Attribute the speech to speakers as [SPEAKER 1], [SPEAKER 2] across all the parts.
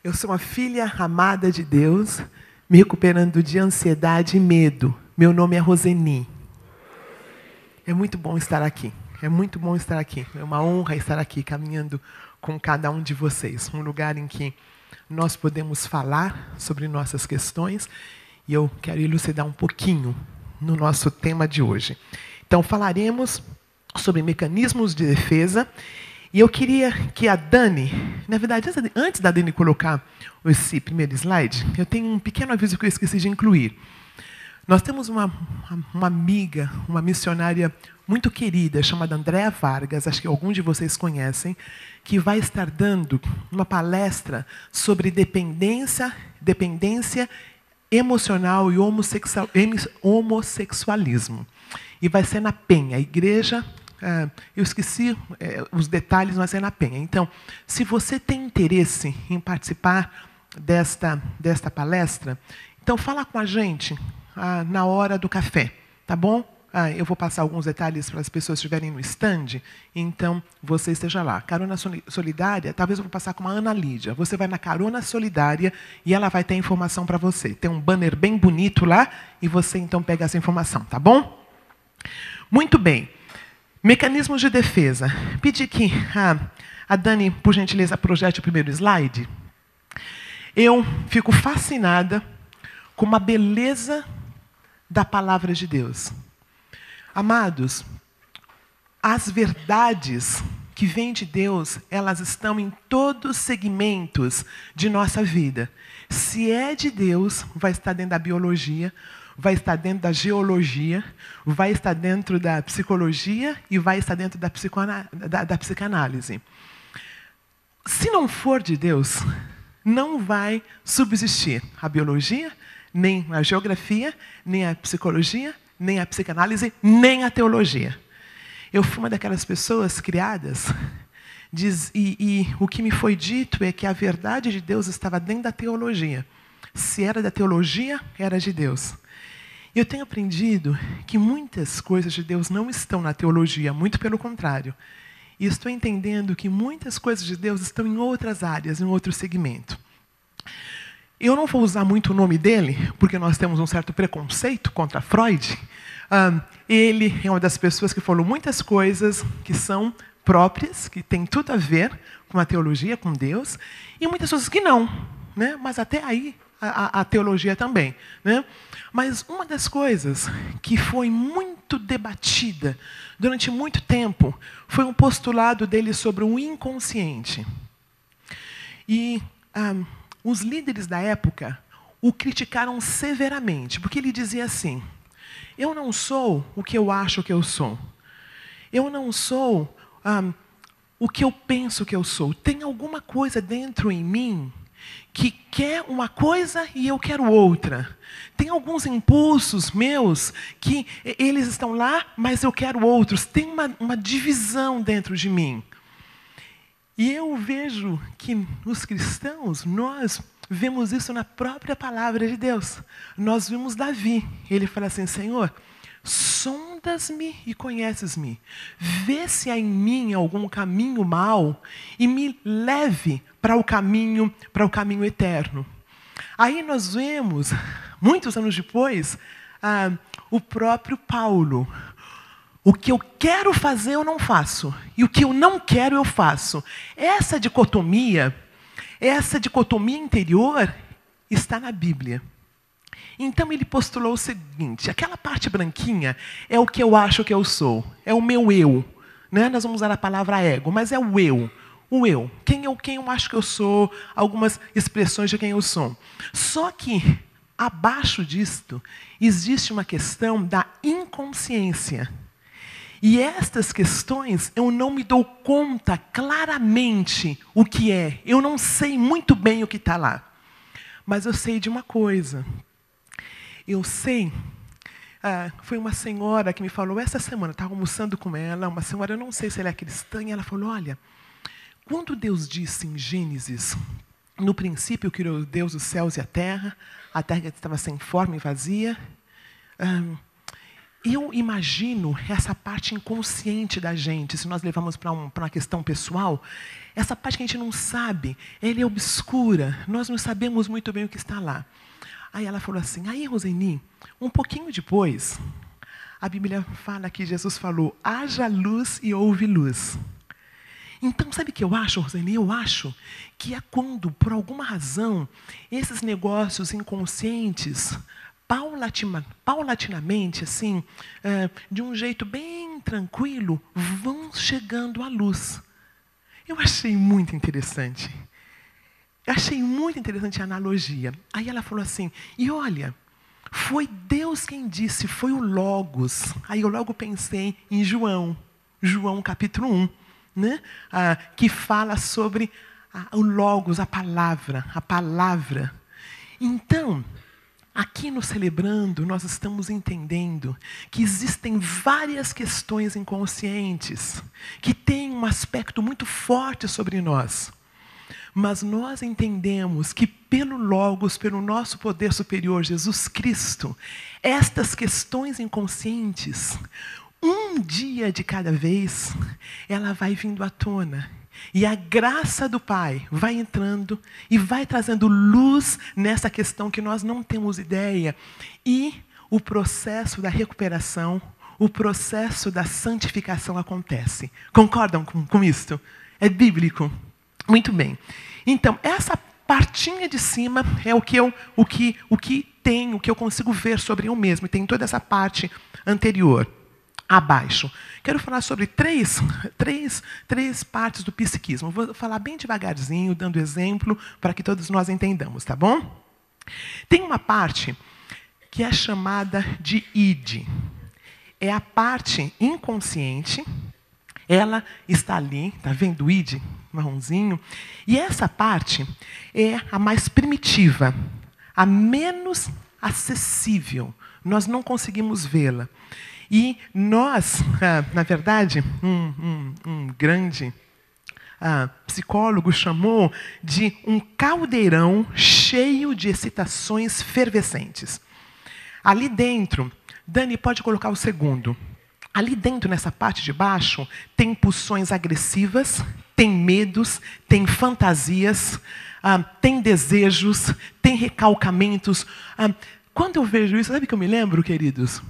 [SPEAKER 1] Eu sou uma filha amada de Deus, me recuperando de ansiedade e medo. Meu nome é Roseni. É muito bom estar aqui. É muito bom estar aqui. É uma honra estar aqui, caminhando com cada um de vocês. Um lugar em que nós podemos falar sobre nossas questões. E eu quero elucidar um pouquinho no nosso tema de hoje. Então, falaremos sobre mecanismos de defesa. E eu queria que a Dani, na verdade, antes da Dani colocar esse primeiro slide, eu tenho um pequeno aviso que eu esqueci de incluir. Nós temos uma amiga, uma missionária muito querida, chamada Andréa Vargas, acho que alguns de vocês conhecem, que vai estar dando uma palestra sobre dependência emocional e homossexualismo. E vai ser na Penha, a igreja... eu esqueci os detalhes, mas é na Penha. Então, se você tem interesse em participar desta palestra, então fala com a gente na hora do café, tá bom? Eu vou passar alguns detalhes para as pessoas que estiverem no stand, então você esteja lá. Carona Solidária, talvez eu vou passar com a Ana Lídia. Você vai na Carona Solidária e ela vai ter informação para você. Tem um banner bem bonito lá e você então pega essa informação, tá bom? Muito bem. Mecanismos de defesa. Pedi que a Dani, por gentileza, projete o primeiro slide. Eu fico fascinada com a beleza da palavra de Deus. Amados, as verdades que vêm de Deus, elas estão em todos os segmentos de nossa vida. Se é de Deus, vai estar dentro da biologia, vai estar dentro da geologia, vai estar dentro da psicologia e vai estar dentro da psicanálise. Se não for de Deus, não vai subsistir a biologia, nem a geografia, nem a psicologia, nem a psicanálise, nem a teologia. Eu fui uma daquelas pessoas criadas, e o que me foi dito é que a verdade de Deus estava dentro da teologia. Se era da teologia, era de Deus. Eu tenho aprendido que muitas coisas de Deus não estão na teologia, muito pelo contrário. E estou entendendo que muitas coisas de Deus estão em outras áreas, em outro segmento. Eu não vou usar muito o nome dele, porque nós temos um certo preconceito contra Freud. Ele é uma das pessoas que falou muitas coisas que são próprias, que têm tudo a ver com a teologia, com Deus, e muitas coisas que não, né? Mas até aí a teologia também, né? Mas uma das coisas que foi muito debatida durante muito tempo foi um postulado dele sobre o inconsciente. E os líderes da época o criticaram severamente, porque ele dizia assim: eu não sou o que eu acho que eu sou. Eu não sou o que eu penso que eu sou. Tem alguma coisa dentro em mim que quer uma coisa e eu quero outra. Tem alguns impulsos meus que eles estão lá, mas eu quero outros. Tem uma divisão dentro de mim. E eu vejo que os cristãos, nós vemos isso na própria palavra de Deus. Nós vimos Davi. Ele fala assim: Senhor, sondas-me e conheces-me. Vê se há em mim algum caminho mau e me leve para o caminho eterno. Aí nós vemos, muitos anos depois, o próprio Paulo. O que eu quero fazer eu não faço, e o que eu não quero eu faço. Essa dicotomia interior está na Bíblia. Então ele postulou o seguinte: aquela parte branquinha é o que eu acho que eu sou, é o meu eu. Né? Nós vamos usar a palavra ego, mas é o eu. O eu. Quem eu acho que eu sou, algumas expressões de quem eu sou. Só que, abaixo disto, existe uma questão da inconsciência. E estas questões eu não me dou conta claramente o que é. Eu não sei muito bem o que está lá. Mas eu sei de uma coisa. Eu sei, foi uma senhora que me falou essa semana, estava almoçando com ela, uma senhora, eu não sei se ela é cristã, e ela falou: olha, quando Deus disse em Gênesis, no princípio criou Deus os céus e a terra estava sem forma e vazia, eu imagino essa parte inconsciente da gente, se nós levamos para uma questão pessoal, essa parte que a gente não sabe, ela é obscura, nós não sabemos muito bem o que está lá. Aí ela falou assim, aí Roseni, um pouquinho depois, a Bíblia fala que Jesus falou, haja luz e houve luz. Então, sabe o que eu acho, Roseni? Eu acho que é quando, por alguma razão, esses negócios inconscientes, paulatinamente, assim, de um jeito bem tranquilo, vão chegando à luz. Eu achei muito interessante. Eu achei muito interessante a analogia. Aí ela falou assim, e olha, foi Deus quem disse, foi o Logos. Aí eu logo pensei em João capítulo 1, né? Que fala sobre o Logos, a palavra. Então, aqui no Celebrando, nós estamos entendendo que existem várias questões inconscientes que têm um aspecto muito forte sobre nós. Mas nós entendemos que pelo Logos, pelo nosso poder superior, Jesus Cristo, estas questões inconscientes, um dia de cada vez, ela vai vindo à tona. E a graça do Pai vai entrando e vai trazendo luz nessa questão que nós não temos ideia. E o processo da recuperação, o processo da santificação acontece. Concordam com isso? É bíblico. Muito bem. Então, essa partinha de cima é o que eu consigo ver sobre eu mesmo. E tem toda essa parte anterior. Abaixo. Quero falar sobre três partes do psiquismo. Vou falar bem devagarzinho, dando exemplo, para que todos nós entendamos, tá bom? Tem uma parte que é chamada de id. É a parte inconsciente. Ela está ali, tá vendo o id? Marronzinho. E essa parte é a mais primitiva, a menos acessível. Nós não conseguimos vê-la. E nós, na verdade, um grande psicólogo chamou de um caldeirão cheio de excitações fervescentes. Ali dentro, Dani, pode colocar o segundo. Ali dentro, nessa parte de baixo, tem pulsões agressivas, tem medos, tem fantasias, tem desejos, tem recalcamentos. Quando eu vejo isso, sabe o que eu me lembro, queridos?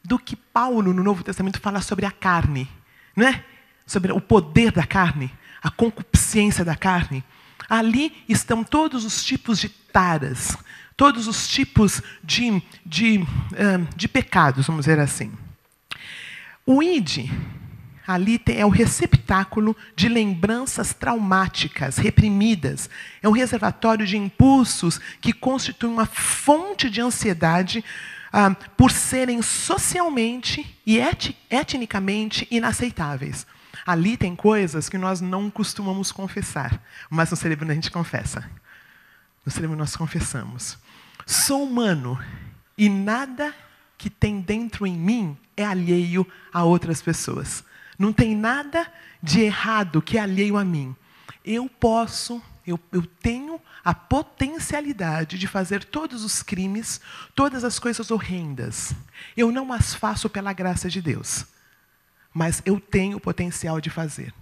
[SPEAKER 1] Do que Paulo, no Novo Testamento, fala sobre a carne, né? Sobre o poder da carne, a concupiscência da carne. Ali estão todos os tipos de taras, todos os tipos de pecados, vamos dizer assim. O id, ali é o receptáculo de lembranças traumáticas, reprimidas. É um reservatório de impulsos que constitui uma fonte de ansiedade por serem socialmente e etnicamente inaceitáveis. Ali tem coisas que nós não costumamos confessar, mas no Celebrando a gente confessa. No Celebrando nós confessamos. Sou humano e nada que tem dentro em mim é alheio a outras pessoas. Não tem nada de errado que é alheio a mim. Eu tenho a potencialidade de fazer todos os crimes, todas as coisas horrendas. Eu não as faço pela graça de Deus, mas eu tenho o potencial de fazer.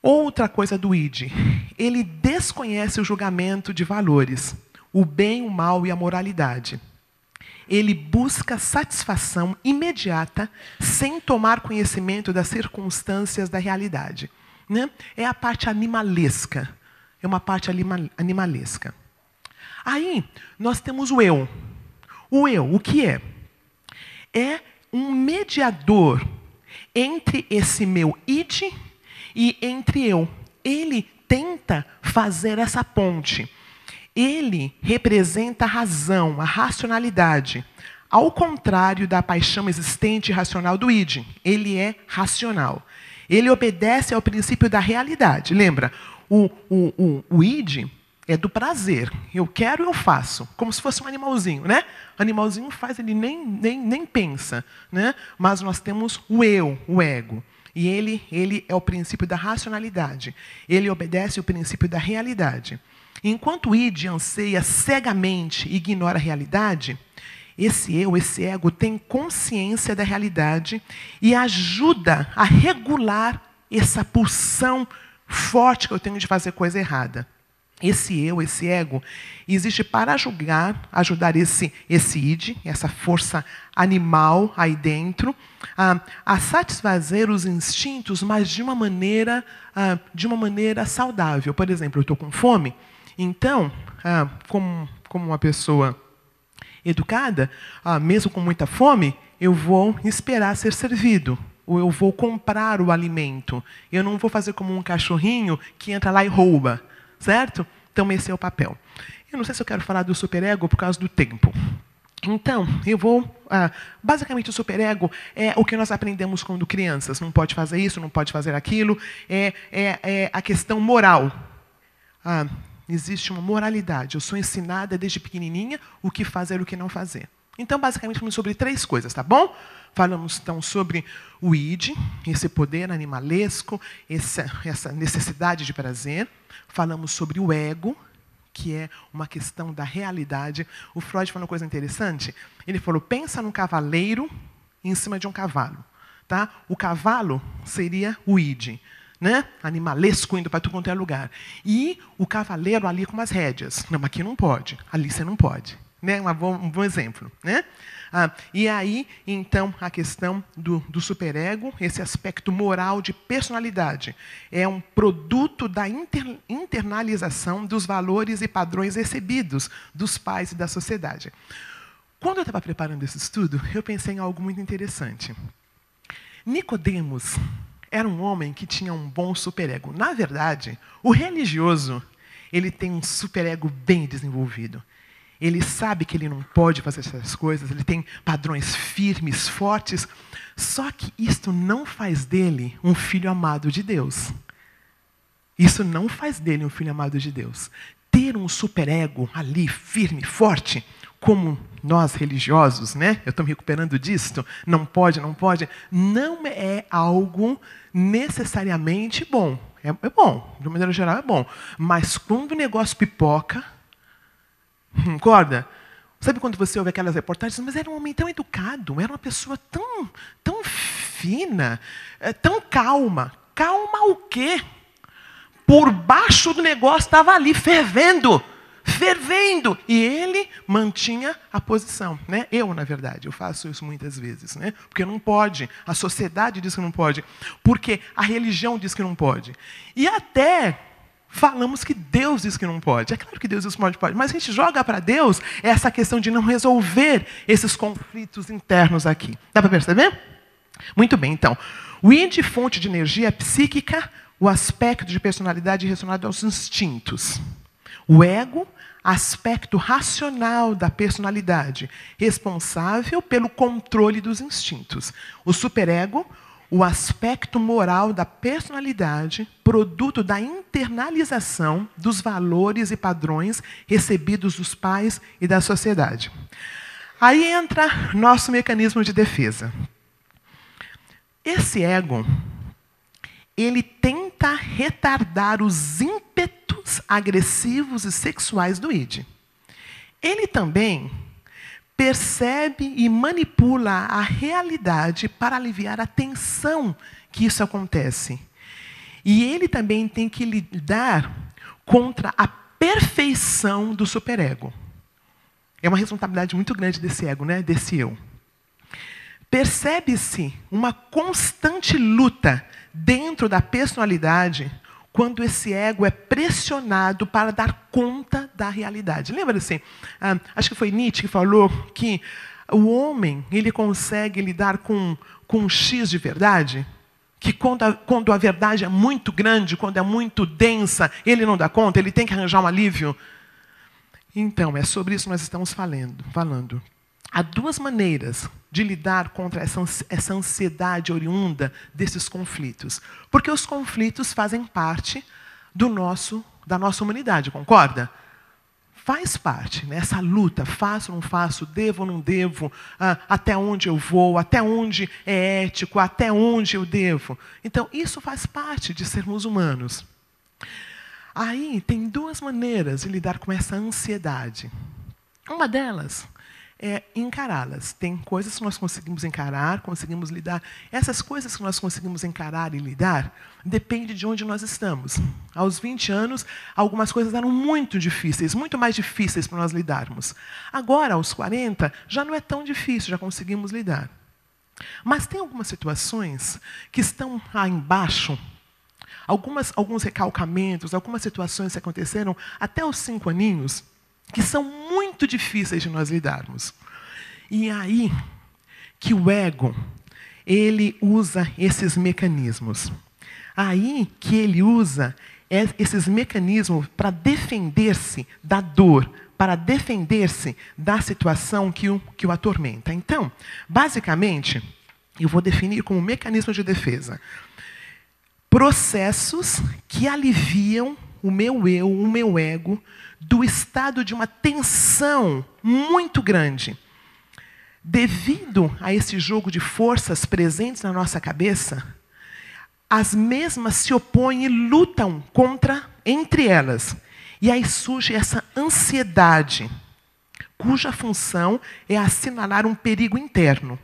[SPEAKER 1] Outra coisa do id, ele desconhece o julgamento de valores, o bem, o mal e a moralidade. Ele busca satisfação imediata, sem tomar conhecimento das circunstâncias da realidade. Né? É a parte animalesca. É uma parte animalesca. Aí, nós temos o eu. O eu, o que é? É um mediador entre esse meu id e entre eu. Ele tenta fazer essa ponte. Ele representa a razão, a racionalidade. Ao contrário da paixão existente e racional do id. Ele é racional. Ele obedece ao princípio da realidade. Lembra? O id é do prazer. Eu quero, eu faço. Como se fosse um animalzinho, né? O animalzinho faz, ele nem pensa. Né? Mas nós temos o eu, o ego. E ele é o princípio da racionalidade. Ele obedece ao princípio da realidade. Enquanto o id anseia cegamente e ignora a realidade, esse eu, esse ego, tem consciência da realidade e ajuda a regular essa pulsão forte que eu tenho de fazer coisa errada. Esse eu, esse ego, existe para ajudar esse id, essa força animal aí dentro, a satisfazer os instintos, mas de uma maneira saudável. Por exemplo, eu estou com fome, então, como uma pessoa educada, mesmo com muita fome, eu vou esperar ser servido. Ou eu vou comprar o alimento. Eu não vou fazer como um cachorrinho que entra lá e rouba. Certo? Então, esse é o papel. Eu não sei se eu quero falar do superego por causa do tempo. Então, eu vou... basicamente, o superego é o que nós aprendemos quando crianças. Não pode fazer isso, não pode fazer aquilo. É a questão moral. Existe uma moralidade. Eu sou ensinada desde pequenininha o que fazer e o que não fazer. Então, basicamente, falamos sobre 3 coisas, tá bom? Falamos, então, sobre o id, esse poder animalesco, essa necessidade de prazer. Falamos sobre o ego, que é uma questão da realidade. O Freud falou uma coisa interessante. Ele falou, pensa num cavaleiro em cima de um cavalo. Tá? O cavalo seria o id, né? Animalesco, indo para tudo quanto é lugar. E o cavaleiro ali com umas rédeas. Não, aqui não pode, ali você não pode. Né? Um bom exemplo. Né? E aí, então, a questão do superego, esse aspecto moral de personalidade, é um produto da internalização dos valores e padrões recebidos dos pais e da sociedade. Quando eu estava preparando esse estudo, eu pensei em algo muito interessante. Nicodemos era um homem que tinha um bom superego. Na verdade, o religioso, ele tem um superego bem desenvolvido. Ele sabe que ele não pode fazer essas coisas, ele tem padrões firmes, fortes, só que isto não faz dele um filho amado de Deus. Isso não faz dele um filho amado de Deus. Ter um superego ali, firme, forte, como nós religiosos, né? Eu estou me recuperando disto, não pode, não é algo necessariamente bom. É bom, de uma maneira geral é bom. Mas quando o negócio pipoca, concorda? Sabe quando você ouve aquelas reportagens? Mas era um homem tão educado, era uma pessoa tão fina, tão calma. Calma o quê? Por baixo do negócio estava ali, fervendo. E ele mantinha a posição. Né? Na verdade, eu faço isso muitas vezes. Né? Porque não pode. A sociedade diz que não pode. Porque a religião diz que não pode. E até falamos que Deus diz que não pode. É claro que Deus diz que pode. Mas a gente joga para Deus essa questão de não resolver esses conflitos internos aqui. Dá para perceber? Muito bem, então. O id, fonte de energia psíquica, o aspecto de personalidade relacionado aos instintos. O ego, aspecto racional da personalidade, responsável pelo controle dos instintos. O superego, o aspecto moral da personalidade, produto da internalização dos valores e padrões recebidos dos pais e da sociedade. Aí entra nosso mecanismo de defesa. Esse ego, ele tenta retardar os ímpetos agressivos e sexuais do id. Ele também percebe e manipula a realidade para aliviar a tensão que isso acontece. E ele também tem que lidar contra a perfeição do superego. É uma responsabilidade muito grande desse ego, né? Desse eu. Percebe-se uma constante luta dentro da personalidade quando esse ego é pressionado para dar conta da realidade. Lembra assim? Acho que foi Nietzsche que falou que o homem ele consegue lidar com um X de verdade, que quando a verdade é muito grande, quando é muito densa, ele não dá conta, ele tem que arranjar um alívio. Então, é sobre isso que nós estamos falando. Há 2 maneiras de lidar contra essa ansiedade oriunda desses conflitos. Porque os conflitos fazem parte da nossa humanidade, concorda? Faz parte, né? Essa luta, faço ou não faço, devo ou não devo, até onde eu vou, até onde é ético, até onde eu devo. Então, isso faz parte de sermos humanos. Aí, tem 2 maneiras de lidar com essa ansiedade. Uma delas é encará-las. Tem coisas que nós conseguimos encarar, conseguimos lidar. Essas coisas que nós conseguimos encarar e lidar, depende de onde nós estamos. Aos 20 anos, algumas coisas eram muito difíceis, muito mais difíceis para nós lidarmos. Agora, aos 40, já não é tão difícil, já conseguimos lidar. Mas tem algumas situações que estão lá embaixo, alguns recalcamentos, algumas situações que aconteceram até os 5 aninhos, que são muito difíceis de nós lidarmos. E é aí que o ego, ele usa esses mecanismos. Aí que ele usa esses mecanismos para defender-se da dor, para defender-se da situação que o atormenta. Então, basicamente, eu vou definir como mecanismo de defesa processos que aliviam o meu eu, o meu ego, do estado de uma tensão muito grande. Devido a esse jogo de forças presentes na nossa cabeça, as mesmas se opõem e lutam entre elas. E aí surge essa ansiedade, cuja função é assinalar um perigo interno.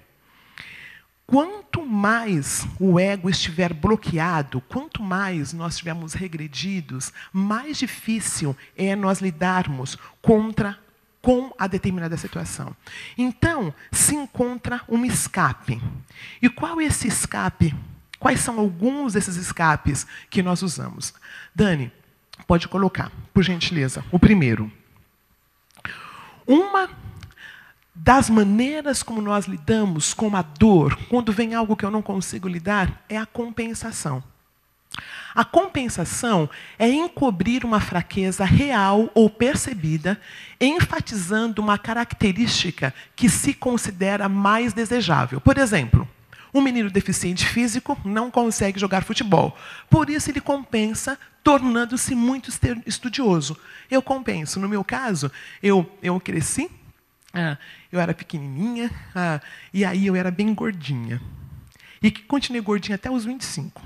[SPEAKER 1] Quanto mais o ego estiver bloqueado, quanto mais nós estivermos regredidos, mais difícil é nós lidarmos com a determinada situação. Então, se encontra um escape. E qual é esse escape? Quais são alguns desses escapes que nós usamos? Dani, pode colocar, por gentileza, o primeiro. Uma das maneiras como nós lidamos com a dor, quando vem algo que eu não consigo lidar, é a compensação. A compensação é encobrir uma fraqueza real ou percebida, enfatizando uma característica que se considera mais desejável. Por exemplo, um menino deficiente físico não consegue jogar futebol. Por isso, ele compensa, tornando-se muito estudioso. Eu compenso. No meu caso, eu cresci, eu era pequenininha, e aí eu era bem gordinha. E continuei gordinha até os 25.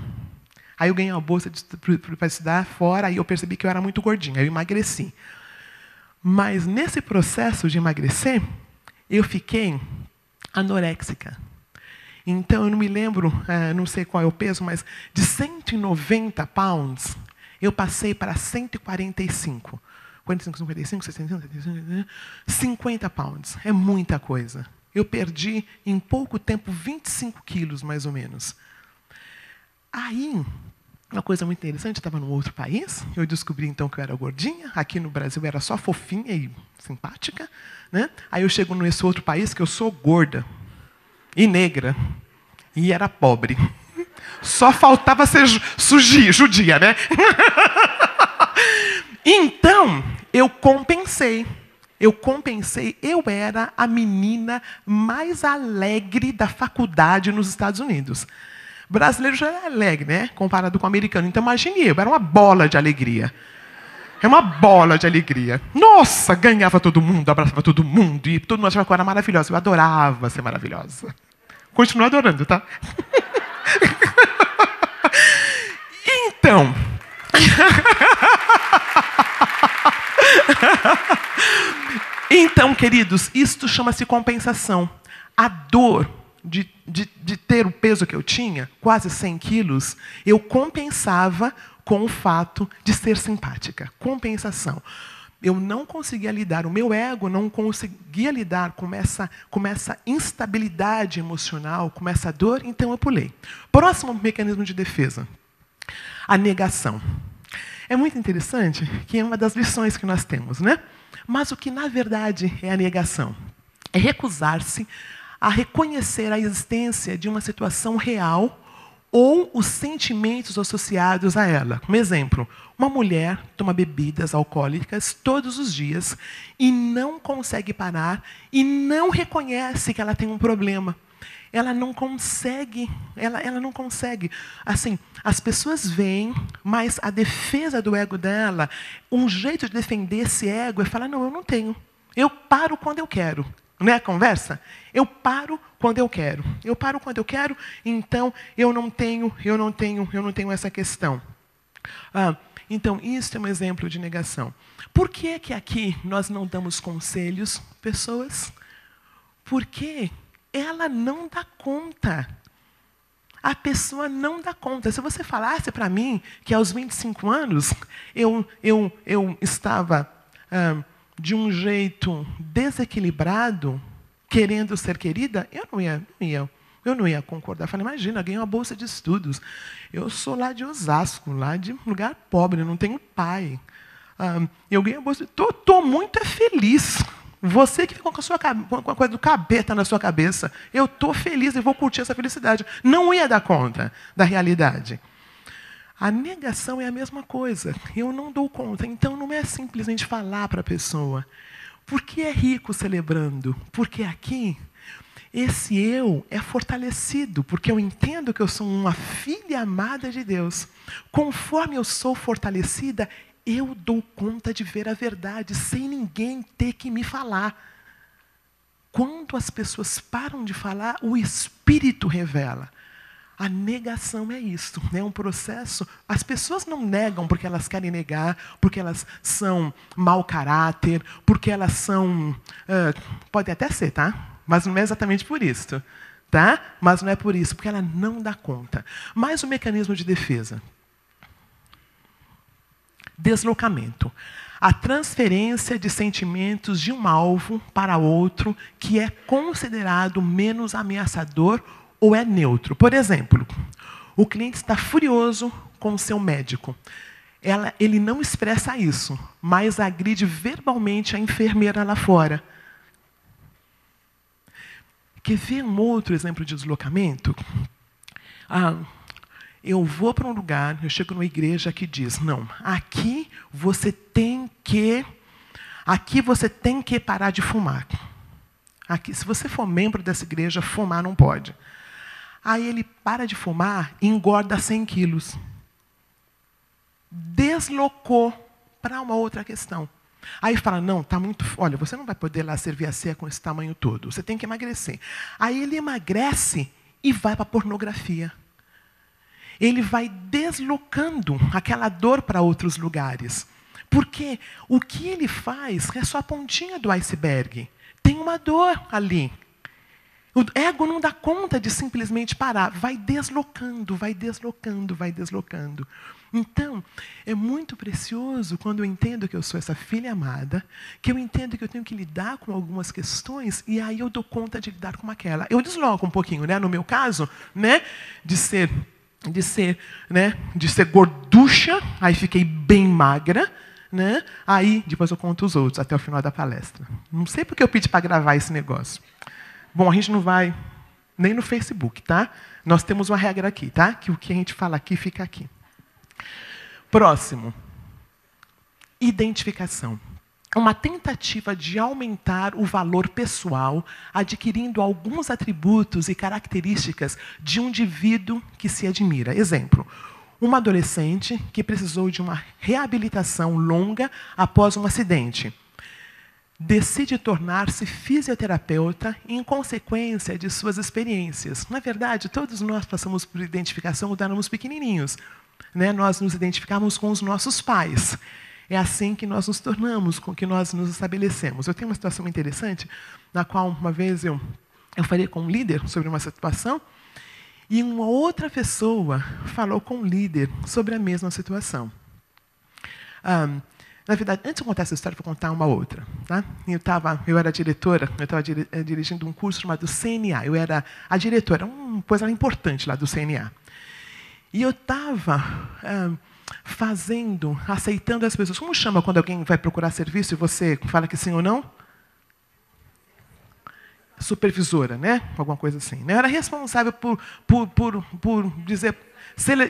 [SPEAKER 1] Aí eu ganhei uma bolsa para estudar fora, aí eu percebi que eu era muito gordinha, aí eu emagreci. Mas nesse processo de emagrecer, eu fiquei anoréxica. Então, eu não me lembro, não sei qual é o peso, mas de 190 pounds, eu passei para 145. 45, 55, 65, 75, 50 pounds. É muita coisa. Eu perdi, em pouco tempo, 25 quilos, mais ou menos. Aí, uma coisa muito interessante, eu estava num outro país, eu descobri, então, que eu era gordinha. Aqui no Brasil, eu era só fofinha e simpática, né? Aí eu chego nesse outro país, que eu sou gorda e negra, e era pobre. Só faltava ser judia, né? Então, eu compensei. Eu era a menina mais alegre da faculdade nos Estados Unidos. Brasileiro já é alegre, né? Comparado com o americano. Então, imagine eu era uma bola de alegria. É uma bola de alegria. Nossa, ganhava todo mundo, abraçava todo mundo, e todo mundo achava que eu era maravilhosa. Eu adorava ser maravilhosa. Continuo adorando, tá? Então... Então, queridos, isto chama-se compensação. A dor de ter o peso que eu tinha, quase 100 quilos, eu compensava com o fato de ser simpática. Compensação. Eu não conseguia lidar, o meu ego não conseguia lidar com essa instabilidade emocional, com essa dor, então eu pulei. Próximo mecanismo de defesa, a negação. É muito interessante que é uma das lições que nós temos, né? Mas o que, na verdade, é a negação? É recusar-se a reconhecer a existência de uma situação real ou os sentimentos associados a ela. Um exemplo, uma mulher toma bebidas alcoólicas todos os dias e não consegue parar e não reconhece que ela tem um problema. Ela não consegue. Assim, as pessoas veem, mas a defesa do ego dela, um jeito de defender esse ego é falar, não, eu não tenho. Eu paro quando eu quero. Não é a conversa? Eu paro quando eu quero. Eu paro quando eu quero, então eu não tenho essa questão. Então, isso é um exemplo de negação. Por que aqui nós não damos conselhos, pessoas? Porque ela não dá conta. A pessoa não dá conta. Se você falasse para mim que aos 25 anos eu estava de um jeito desequilibrado, querendo ser querida, eu não ia concordar. Eu falei, imagina, ganhei uma bolsa de estudos. Eu sou lá de Osasco, lá de um lugar pobre, não tenho pai. Eu ganhei a bolsa. Estou muito feliz. Você que ficou com a coisa do capeta na sua cabeça. Eu estou feliz e vou curtir essa felicidade. Não ia dar conta da realidade. A negação é a mesma coisa. Eu não dou conta. Então, não é simplesmente falar para a pessoa. Por que é rico celebrando? Porque aqui, esse eu é fortalecido. Porque eu entendo que eu sou uma filha amada de Deus. Conforme eu sou fortalecida, eu dou conta de ver a verdade, sem ninguém ter que me falar. Quando as pessoas param de falar, o Espírito revela. A negação é isso, é um processo. As pessoas não negam porque elas querem negar, porque elas são mau caráter, porque elas são... pode até ser, tá? Mas não é exatamente por isso. Tá? Mas não é por isso, porque ela não dá conta. Mais um mecanismo de defesa. Deslocamento. A transferência de sentimentos de um alvo para outro que é considerado menos ameaçador ou é neutro. Por exemplo, o cliente está furioso com o seu médico. Ele não expressa isso, mas agride verbalmente a enfermeira lá fora. Quer ver um outro exemplo de deslocamento? Eu vou para um lugar, eu chego numa igreja que diz, não, aqui você tem que parar de fumar. Aqui, se você for membro dessa igreja, fumar não pode. Aí ele para de fumar e engorda 100 quilos. Deslocou para uma outra questão. Aí fala, não, tá muito... Olha, você não vai poder lá servir a ceia com esse tamanho todo. Você tem que emagrecer. Aí ele emagrece e vai para a pornografia. Ele vai deslocando aquela dor para outros lugares. Porque o que ele faz é só a pontinha do iceberg. Tem uma dor ali. O ego não dá conta de simplesmente parar. Vai deslocando, vai deslocando, vai deslocando. Então, é muito precioso quando eu entendo que eu sou essa filha amada, que eu entendo que eu tenho que lidar com algumas questões, e aí eu dou conta de lidar com aquela. Eu desloco um pouquinho, né? No meu caso, né? De ser gorducha, aí fiquei bem magra, né? Aí, depois eu conto os outros, até o final da palestra. Não sei porque eu pedi para gravar esse negócio. Bom, a gente não vai nem no Facebook, tá? Nós temos uma regra aqui, tá? Que o que a gente fala aqui, fica aqui. Próximo. Identificação. Uma tentativa de aumentar o valor pessoal, adquirindo alguns atributos e características de um indivíduo que se admira. Exemplo, uma adolescente que precisou de uma reabilitação longa após um acidente. Decide tornar-se fisioterapeuta em consequência de suas experiências. Na verdade, todos nós passamos por identificação quando éramos pequenininhos. Né? Nós nos identificamos com os nossos pais. É assim que nós nos tornamos, com que nós nos estabelecemos. Eu tenho uma situação interessante, na qual uma vez eu falei com um líder sobre uma situação, e uma outra pessoa falou com um líder sobre a mesma situação. Na verdade, antes de contar essa história, vou contar uma outra. Tá? Eu era diretora, eu estava dirigindo um curso chamado CNA. Eu era a diretora, uma coisa importante lá do CNA. E eu estava aceitando as pessoas. Como chama quando alguém vai procurar serviço e você fala que sim ou não? Supervisora, né? Alguma coisa assim. Eu era responsável por dizer...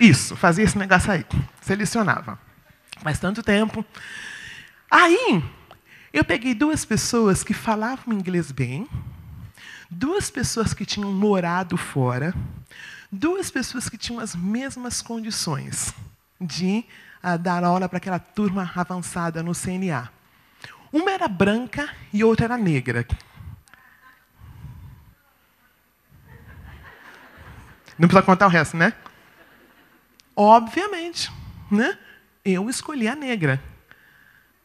[SPEAKER 1] Isso, fazia esse negócio aí. Selecionava. Faz tanto tempo. Aí, eu peguei 2 pessoas que falavam inglês bem, 2 pessoas que tinham morado fora, 2 pessoas que tinham as mesmas condições de dar aula para aquela turma avançada no CNA. Uma era branca e outra era negra. Não precisa contar o resto, né? Obviamente, né? Eu escolhi a negra.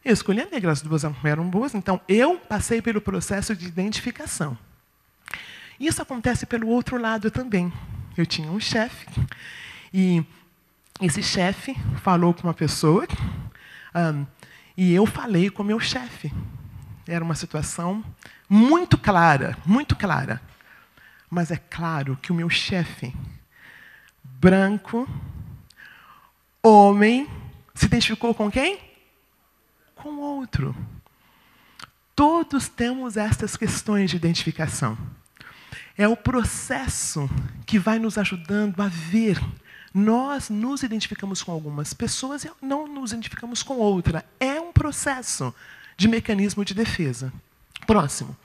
[SPEAKER 1] Eu escolhi a negra, as 2 eram boas, então eu passei pelo processo de identificação. Isso acontece pelo outro lado também. Eu tinha um chefe, e esse chefe falou com uma pessoa, e eu falei com o meu chefe. Era uma situação muito clara, muito clara. Mas é claro que o meu chefe, branco, homem, se identificou com quem? Com o outro. Todos temos estas questões de identificação. É o processo que vai nos ajudando a ver. Nós nos identificamos com algumas pessoas e não nos identificamos com outra. É um processo de mecanismo de defesa. Próximo.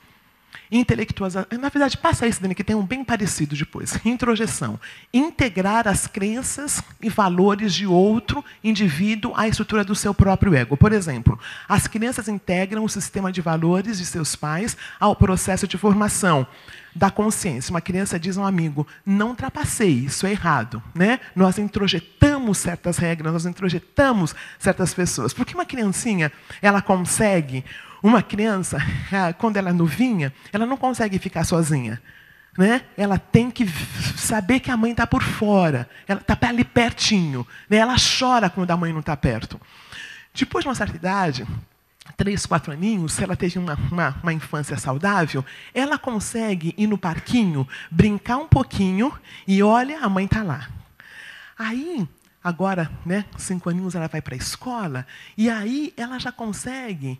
[SPEAKER 1] Intelectualização. Na verdade, passa isso, Dani, que tem um bem parecido depois. Introjeção. Integrar as crenças e valores de outro indivíduo à estrutura do seu próprio ego. Por exemplo, as crianças integram o sistema de valores de seus pais ao processo de formação da consciência. Uma criança diz a um amigo, não trapaceie, isso é errado. Né? Nós introjetamos certas regras, nós introjetamos certas pessoas. Porque uma criancinha, ela consegue... Uma criança, quando ela é novinha, ela não consegue ficar sozinha. Né? Ela tem que saber que a mãe está por fora. Ela está ali pertinho. Né? Ela chora quando a mãe não está perto. Depois de uma certa idade, 3, 4 aninhos, se ela teve uma infância saudável, ela consegue ir no parquinho, brincar um pouquinho e olha, a mãe está lá. Aí, agora, né, 5 aninhos, ela vai para a escola e aí ela já consegue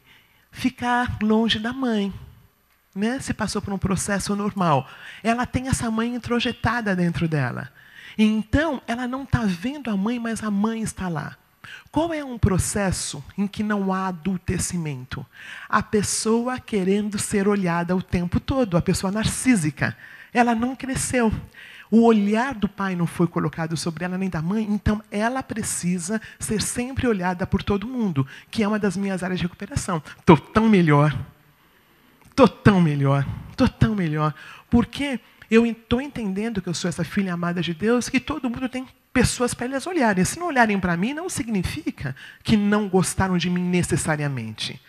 [SPEAKER 1] ficar longe da mãe. Né? Se passou por um processo normal. Ela tem essa mãe introjetada dentro dela. Então, ela não está vendo a mãe, mas a mãe está lá. Qual é um processo em que não há adultecimento? A pessoa querendo ser olhada o tempo todo, a pessoa narcísica. Ela não cresceu. O olhar do pai não foi colocado sobre ela, nem da mãe, então ela precisa ser sempre olhada por todo mundo, que é uma das minhas áreas de recuperação. Estou tão melhor. Estou tão melhor. Estou tão melhor. Porque eu estou entendendo que eu sou essa filha amada de Deus, que todo mundo tem pessoas para eles olharem. Se não olharem para mim, não significa que não gostaram de mim necessariamente.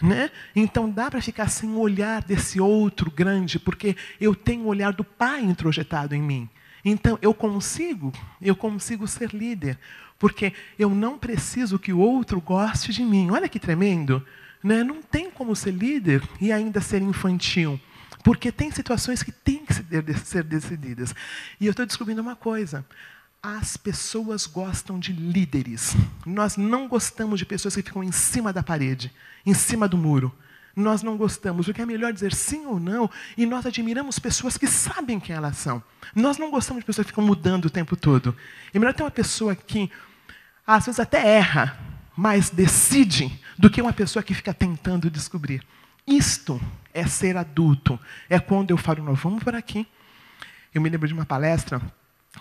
[SPEAKER 1] Né? Então dá para ficar sem o olhar desse outro grande, porque eu tenho o olhar do Pai introjetado em mim. Então eu consigo ser líder, porque eu não preciso que o outro goste de mim. Olha que tremendo. Né? Não tem como ser líder e ainda ser infantil, porque tem situações que têm que ser decididas. E eu estou descobrindo uma coisa. As pessoas gostam de líderes. Nós não gostamos de pessoas que ficam em cima da parede, em cima do muro. Nós não gostamos, porque é melhor dizer sim ou não, e nós admiramos pessoas que sabem quem elas são. Nós não gostamos de pessoas que ficam mudando o tempo todo. É melhor ter uma pessoa que, às vezes, até erra, mas decide, do que uma pessoa que fica tentando descobrir. Isto é ser adulto. É quando eu falo, nós vamos por aqui. Eu me lembro de uma palestra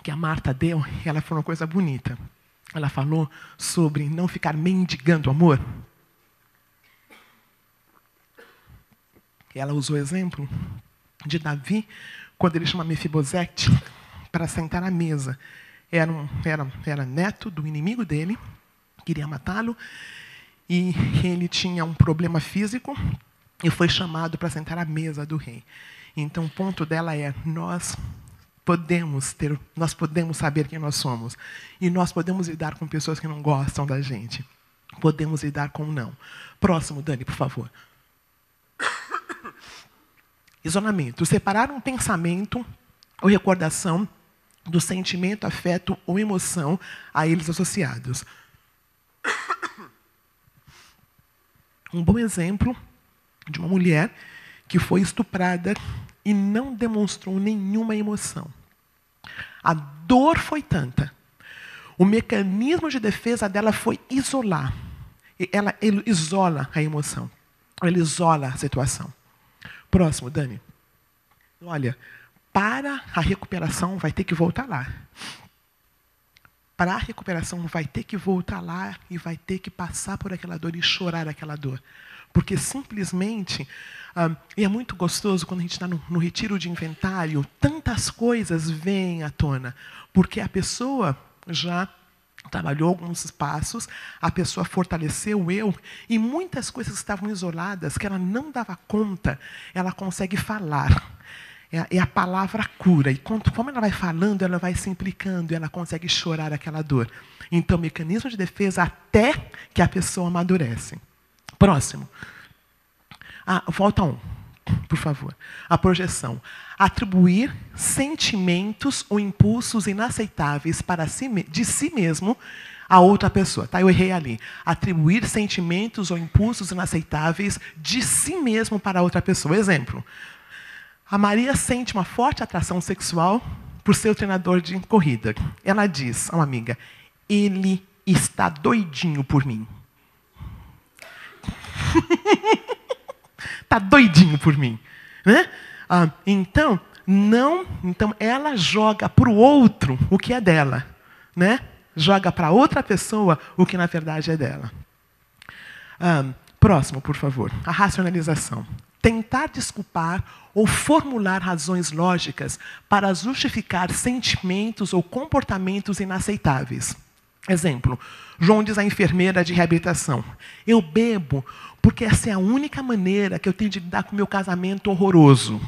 [SPEAKER 1] que a Marta deu, e ela falou uma coisa bonita. Ela falou sobre não ficar mendigando amor. Ela usou o exemplo de Davi, quando ele chama Mefibosete para sentar à mesa. Era neto do inimigo dele, queria matá-lo, e ele tinha um problema físico, e foi chamado para sentar à mesa do rei. Então, o ponto dela é, nós podemos saber quem nós somos. E nós podemos lidar com pessoas que não gostam da gente. Podemos lidar com não. Próximo, Dani, por favor. Isolamento. Separar um pensamento ou recordação do sentimento, afeto ou emoção a eles associados. Um bom exemplo de uma mulher que foi estuprada e não demonstrou nenhuma emoção. A dor foi tanta. O mecanismo de defesa dela foi isolar. Ele isola a emoção. Ele isola a situação. Próximo, Dani. Olha, para a recuperação vai ter que voltar lá. Para a recuperação vai ter que voltar lá e vai ter que passar por aquela dor e chorar aquela dor. Porque simplesmente, e é muito gostoso quando a gente está no retiro de inventário, tantas coisas vêm à tona. Porque a pessoa já trabalhou alguns passos, a pessoa fortaleceu o eu, e muitas coisas que estavam isoladas, que ela não dava conta, ela consegue falar. É a palavra cura. E como ela vai falando, ela vai se implicando, e ela consegue chorar aquela dor. Então, mecanismo de defesa até que a pessoa amadurece. Próximo. Volta por favor. A projeção. Atribuir sentimentos ou impulsos inaceitáveis de si mesmo a outra pessoa. Tá, eu errei ali. Atribuir sentimentos ou impulsos inaceitáveis de si mesmo para outra pessoa. Exemplo. A Maria sente uma forte atração sexual por seu treinador de corrida. Ela diz a uma amiga, ele está doidinho por mim. Está doidinho por mim. Né? Então ela joga para o outro o que é dela. Né? Joga para outra pessoa o que na verdade é dela. Próximo, por favor. A racionalização. Tentar desculpar ou formular razões lógicas para justificar sentimentos ou comportamentos inaceitáveis. Exemplo, João diz à enfermeira de reabilitação, eu bebo porque essa é a única maneira que eu tenho de lidar com o meu casamento horroroso.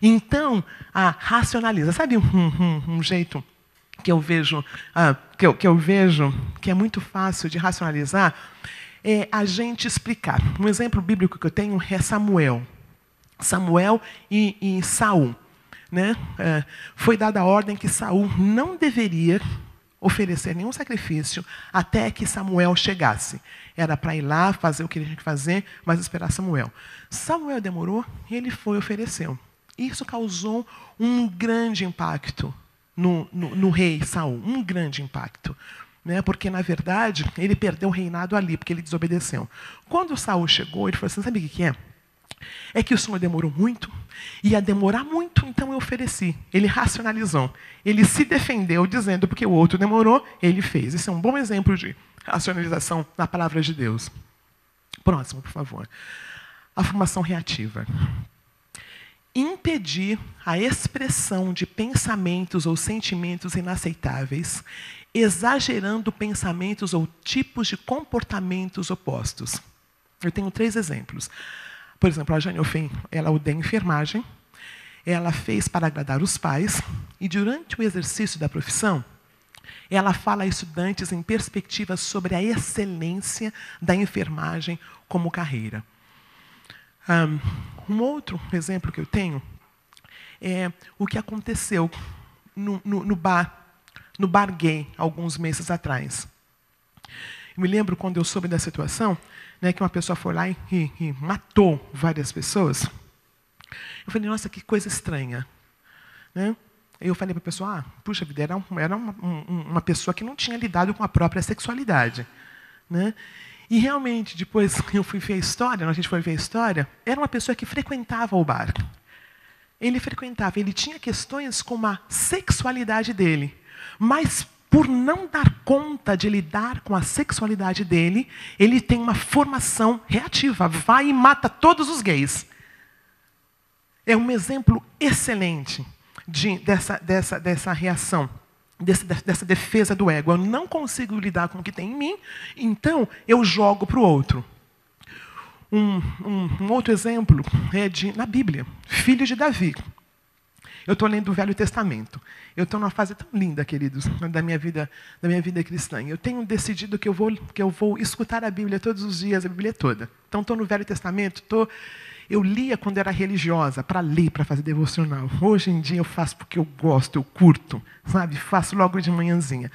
[SPEAKER 1] Então, racionaliza. Sabe um jeito que eu vejo, que é muito fácil de racionalizar? É a gente explicar. Um exemplo bíblico que eu tenho é Samuel. Samuel e Saul. Né? Foi dada a ordem que Saul não deveria oferecer nenhum sacrifício até que Samuel chegasse. Era para ir lá, fazer o que ele tinha que fazer, mas esperar Samuel. Samuel demorou e ele foi e ofereceu. Isso causou um grande impacto no rei Saul. Um grande impacto. Né? Porque, na verdade, ele perdeu o reinado ali, porque ele desobedeceu. Quando Saul chegou, ele falou assim, sabe o que é? É que o Senhor demorou muito, ia demorar muito, então eu ofereci. Ele racionalizou. Ele se defendeu, dizendo, porque o outro demorou, ele fez. Esse é um bom exemplo de racionalização na palavra de Deus. Próximo, por favor. A formação reativa. Impedir a expressão de pensamentos ou sentimentos inaceitáveis, exagerando pensamentos ou tipos de comportamentos opostos. Eu tenho 3 exemplos. Por exemplo, a Jane Ofen, ela odeia enfermagem, ela fez para agradar os pais, e durante o exercício da profissão, ela fala a estudantes em perspectivas sobre a excelência da enfermagem como carreira. Um outro exemplo que eu tenho é o que aconteceu no bar gay, alguns meses atrás. Eu me lembro quando eu soube da situação, né, que uma pessoa foi lá e matou várias pessoas. Eu falei, nossa, que coisa estranha. Né? Eu falei para a pessoa, puxa vida, era uma pessoa que não tinha lidado com a própria sexualidade. Né? E realmente, depois que eu fui ver a história, a gente foi ver a história, era uma pessoa que frequentava o bar. Ele tinha questões com a sexualidade dele, mas por não dar conta de lidar com a sexualidade dele, ele tem uma formação reativa, vai e mata todos os gays. É um exemplo excelente dessa reação, dessa defesa do ego. Eu não consigo lidar com o que tem em mim, então eu jogo para o outro. Um outro exemplo é na Bíblia, filho de Davi. Eu estou lendo o Velho Testamento. Eu estou numa fase tão linda, queridos, da minha vida cristã. Eu tenho decidido que eu vou escutar a Bíblia todos os dias, a Bíblia toda. Então, estou no Velho Testamento. Eu lia quando era religiosa, para ler, para fazer devocional. Hoje em dia eu faço porque eu gosto, eu curto, sabe? Faço logo de manhãzinha.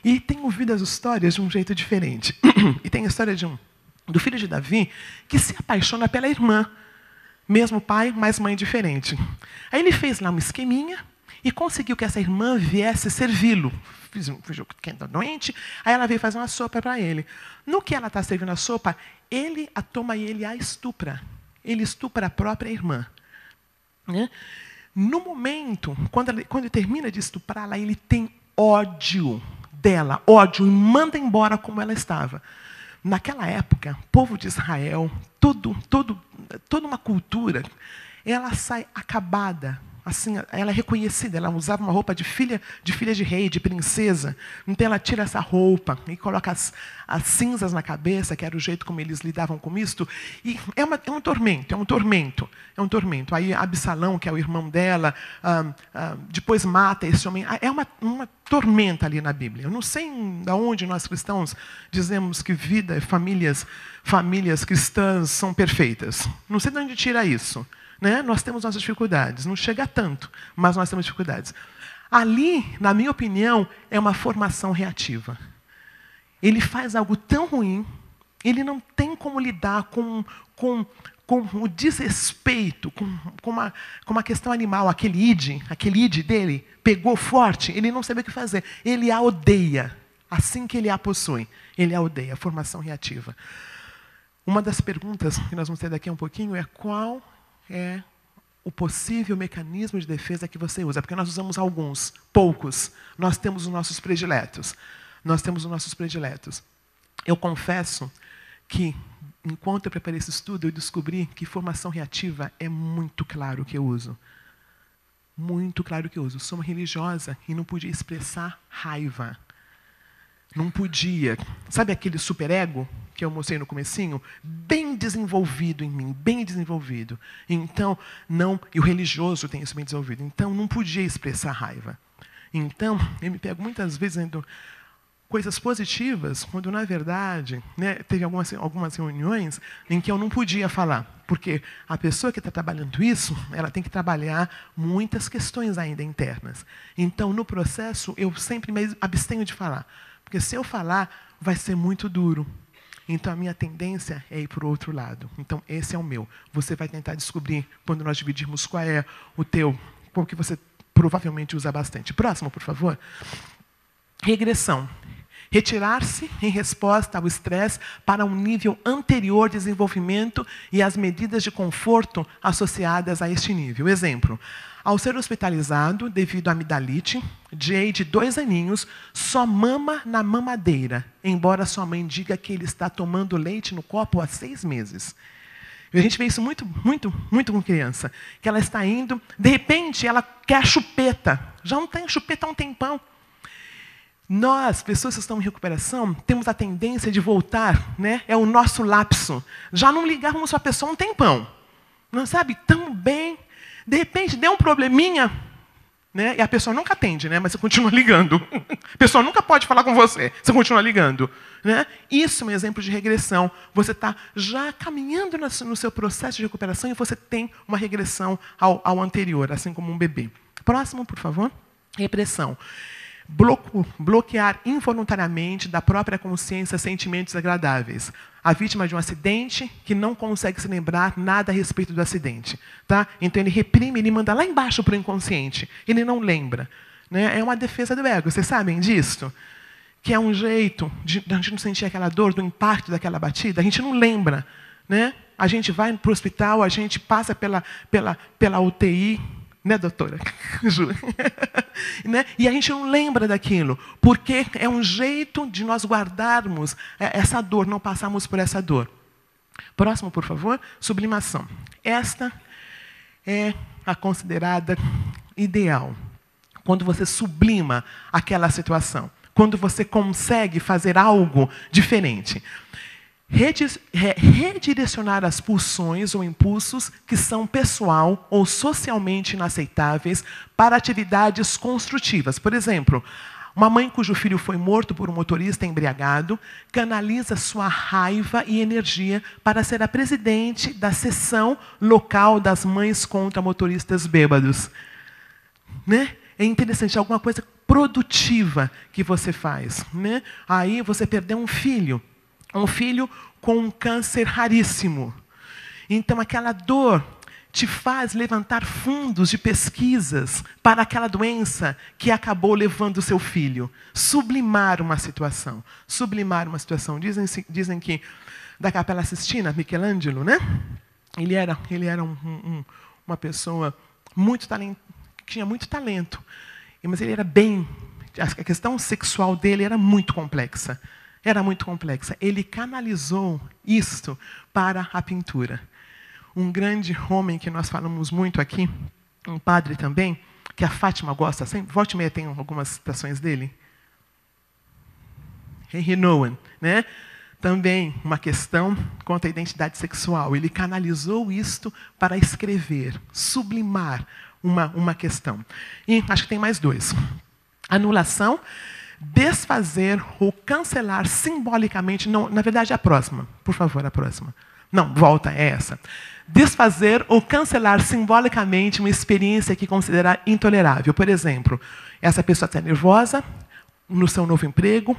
[SPEAKER 1] E tenho ouvido as histórias de um jeito diferente. E tem a história do filho de Davi que se apaixona pela irmã. Mesmo pai, mas mãe diferente. Aí ele fez lá um esqueminha e conseguiu que essa irmã viesse servi-lo. Fingiu que estava doente, aí ela veio fazer uma sopa para ele. No que ela está servindo a sopa, ele a toma e ele a estupra. Ele estupra a própria irmã. Né? No momento, quando ele termina de estuprá-la, ele tem ódio dela, ódio, e manda embora como ela estava. Naquela época, o povo de Israel, toda uma cultura, ela sai acabada assim, ela é reconhecida, ela usava uma roupa de filha de rei, de princesa. Então ela tira essa roupa e coloca as cinzas na cabeça, que era o jeito como eles lidavam com isto, e é um tormento, é um tormento, é um tormento. Aí Absalão, que é o irmão dela, depois mata esse homem. É uma tormenta ali na Bíblia. Eu não sei de onde nós cristãos dizemos que vida, famílias cristãs são perfeitas. Não sei de onde tira isso. Né? Nós temos nossas dificuldades. Não chega tanto, mas nós temos dificuldades. Ali, na minha opinião, é uma formação reativa. Ele faz algo tão ruim, ele não tem como lidar com o desrespeito, com uma questão animal. Aquele id dele pegou forte, ele não sabia o que fazer. Ele a odeia. Assim que ele a possui, ele a odeia. Formação reativa. Uma das perguntas que nós vamos ter daqui a um pouquinho é qual é o possível mecanismo de defesa que você usa. Porque nós usamos alguns, poucos. Nós temos os nossos prediletos. Eu confesso que, enquanto eu preparei esse estudo, eu descobri que formação reativa é muito claro que eu uso. Muito claro que eu uso. Eu sou uma religiosa e não podia expressar raiva. Não podia. Sabe aquele superego que eu mostrei no comecinho? Bem desenvolvido em mim, bem desenvolvido. Então, não, e o religioso tem isso bem desenvolvido. Então, não podia expressar raiva. Então, eu me pego muitas vezes dizendo coisas positivas, quando, na verdade, né, teve algumas reuniões em que eu não podia falar. Porque a pessoa que está trabalhando isso, ela tem que trabalhar muitas questões ainda internas. Então, no processo, eu sempre me abstenho de falar. Porque se eu falar, vai ser muito duro. Então, a minha tendência é ir para o outro lado. Então, esse é o meu. Você vai tentar descobrir, quando nós dividirmos, qual é o teu, qual que você provavelmente usa bastante. Próximo, por favor. Regressão. Retirar-se em resposta ao estresse para um nível anterior de desenvolvimento e as medidas de conforto associadas a este nível. Exemplo. Ao ser hospitalizado devido a amidalite, Jay, de 2 aninhos, só mama na mamadeira, embora sua mãe diga que ele está tomando leite no copo há 6 meses. E a gente vê isso muito com criança. Que ela está indo, de repente, ela quer a chupeta. Já não tem chupeta há um tempão. Nós, pessoas que estão em recuperação, temos a tendência de voltar, né? É o nosso lapso. Já não ligávamos para a pessoa há um tempão. Não sabe? Tão bem. De repente, deu um probleminha, né? E a pessoa nunca atende, né? Mas você continua ligando. A pessoa nunca pode falar com você, você continua ligando. Né? Isso é um exemplo de regressão. Você está já caminhando no seu processo de recuperação e você tem uma regressão ao anterior, assim como um bebê. Próximo, por favor. Repressão. Bloquear involuntariamente da própria consciência sentimentos agradáveis. A vítima de um acidente que não consegue se lembrar nada a respeito do acidente. Tá? Então, ele reprime, ele manda lá embaixo para o inconsciente. Ele não lembra. Né? É uma defesa do ego. Vocês sabem disso? Que é um jeito de a gente não sentir aquela dor, do impacto daquela batida. A gente não lembra. Né? A gente vai para o hospital, a gente passa pela UTI. Né, doutora? Ju. Né? E a gente não lembra daquilo, porque é um jeito de nós guardarmos essa dor, não passarmos por essa dor. Próximo, por favor. Sublimação. Esta é a considerada ideal. Quando você sublima aquela situação. Quando você consegue fazer algo diferente. Redirecionar as pulsões ou impulsos que são pessoal ou socialmente inaceitáveis para atividades construtivas. Por exemplo, uma mãe cujo filho foi morto por um motorista embriagado canaliza sua raiva e energia para ser a presidente da seção local das mães contra motoristas bêbados. Né? É interessante, alguma coisa produtiva que você faz. Né? Aí você perdeu um filho com um câncer raríssimo. Então, aquela dor te faz levantar fundos de pesquisas para aquela doença que acabou levando o seu filho. Sublimar uma situação. Sublimar uma situação. Dizem que, da Capela Sistina, Michelangelo, né? Ele era uma pessoa que tinha muito talento. Mas ele era bem... A questão sexual dele era muito complexa. Era muito complexa. Ele canalizou isto para a pintura. Um grande homem que nós falamos muito aqui, um padre também, que a Fátima gosta sempre, volte e meia tem algumas citações dele. Henry Nouwen, né? Também uma questão quanto à identidade sexual. Ele canalizou isto para escrever, sublimar uma questão. E acho que tem mais dois. Anulação, desfazer ou cancelar simbolicamente, não, na verdade é a próxima, por favor, a próxima. Não, volta, é essa. Desfazer ou cancelar simbolicamente uma experiência que considerar intolerável. Por exemplo, essa pessoa está nervosa no seu novo emprego,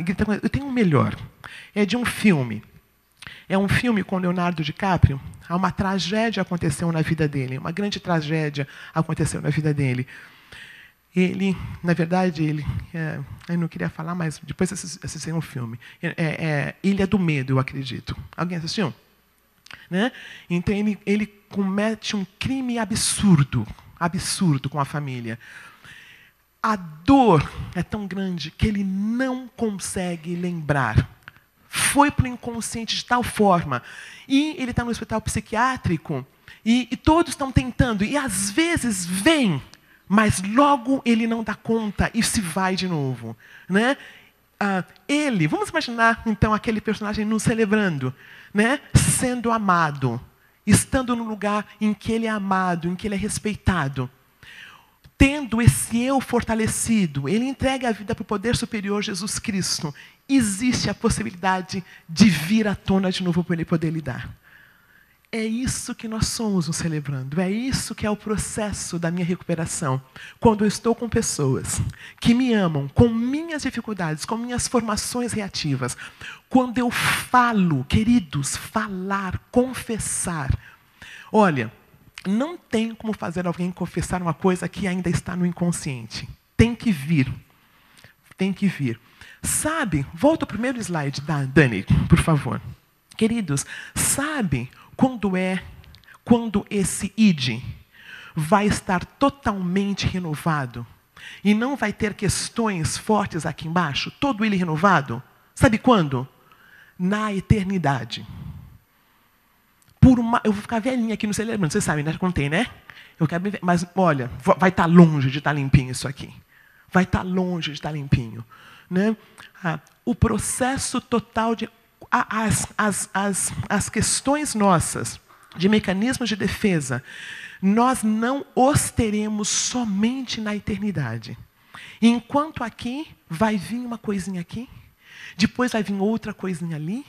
[SPEAKER 1] grita com ele, eu tenho um melhor. É de um filme. É um filme com Leonardo DiCaprio. Uma tragédia aconteceu na vida dele, uma grande tragédia aconteceu na vida dele. Ele, na verdade, eu não queria falar, mas depois assisti um filme. Ilha do Medo, eu acredito. Alguém assistiu? Né? Então, ele comete um crime absurdo com a família. A dor é tão grande que ele não consegue lembrar. Foi para o inconsciente de tal forma. E ele está no hospital psiquiátrico, e todos estão tentando, e às vezes vem, mas logo ele não dá conta e se vai de novo. Né? Vamos imaginar, então, aquele personagem nos celebrando, né? Sendo amado, estando no lugar em que ele é amado, em que ele é respeitado. Tendo esse eu fortalecido, ele entrega a vida para o poder superior Jesus Cristo. Existe a possibilidade de vir à tona de novo para ele poder lidar. É isso que nós somos nos celebrando. É isso que é o processo da minha recuperação. Quando eu estou com pessoas que me amam, com minhas dificuldades, com minhas formações reativas. Quando eu falo, queridos, falar, confessar. Olha, não tem como fazer alguém confessar uma coisa que ainda está no inconsciente. Tem que vir. Tem que vir. Sabe, volta ao primeiro slide da Dani, por favor. Queridos, sabe quando esse id vai estar totalmente renovado e não vai ter questões fortes aqui embaixo, todo ele renovado? Sabe quando? Na eternidade. Eu vou ficar velhinha aqui no celebrando, vocês sabem, né? Já contei, né? Mas, olha, vai estar longe de estar limpinho isso aqui. Vai estar longe de estar limpinho. Né? O processo total de... As questões nossas, de mecanismos de defesa, nós não os teremos somente na eternidade. Enquanto aqui, vai vir uma coisinha aqui, depois vai vir outra coisinha ali,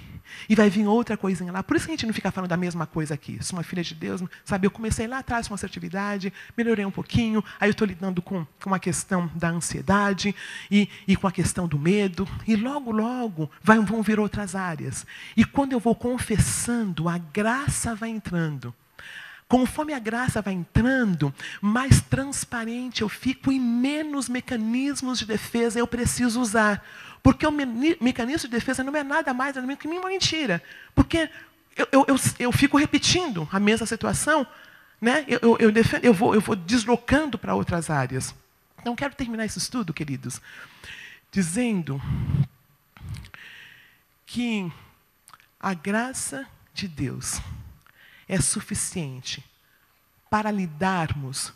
[SPEAKER 1] e vai vir outra coisinha lá. Por isso que a gente não fica falando da mesma coisa aqui. Sou uma filha de Deus, sabe? Eu comecei lá atrás com assertividade, melhorei um pouquinho, aí eu estou lidando com a questão da ansiedade e com a questão do medo, e logo, logo vão vir outras áreas. E quando eu vou confessando, a graça vai entrando. Conforme a graça vai entrando, mais transparente eu fico e menos mecanismos de defesa eu preciso usar. Porque o mecanismo de defesa não é nada mais que uma mentira. Porque eu fico repetindo a mesma situação, né? Eu vou deslocando para outras áreas. Então, quero terminar esse estudo, queridos, dizendo que a graça de Deus é suficiente para lidarmos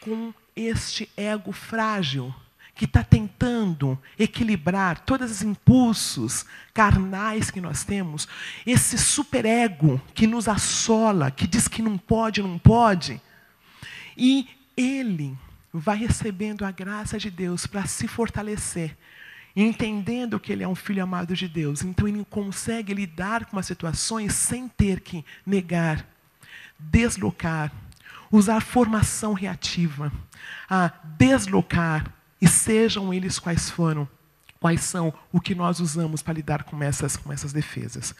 [SPEAKER 1] com este ego frágil que está tentando equilibrar todos os impulsos carnais que nós temos, esse superego que nos assola, que diz que não pode, e ele vai recebendo a graça de Deus para se fortalecer, entendendo que ele é um filho amado de Deus. Então ele consegue lidar com as situações sem ter que negar, deslocar, usar formação reativa, deslocar, e sejam eles quais são o que nós usamos para lidar com essas defesas.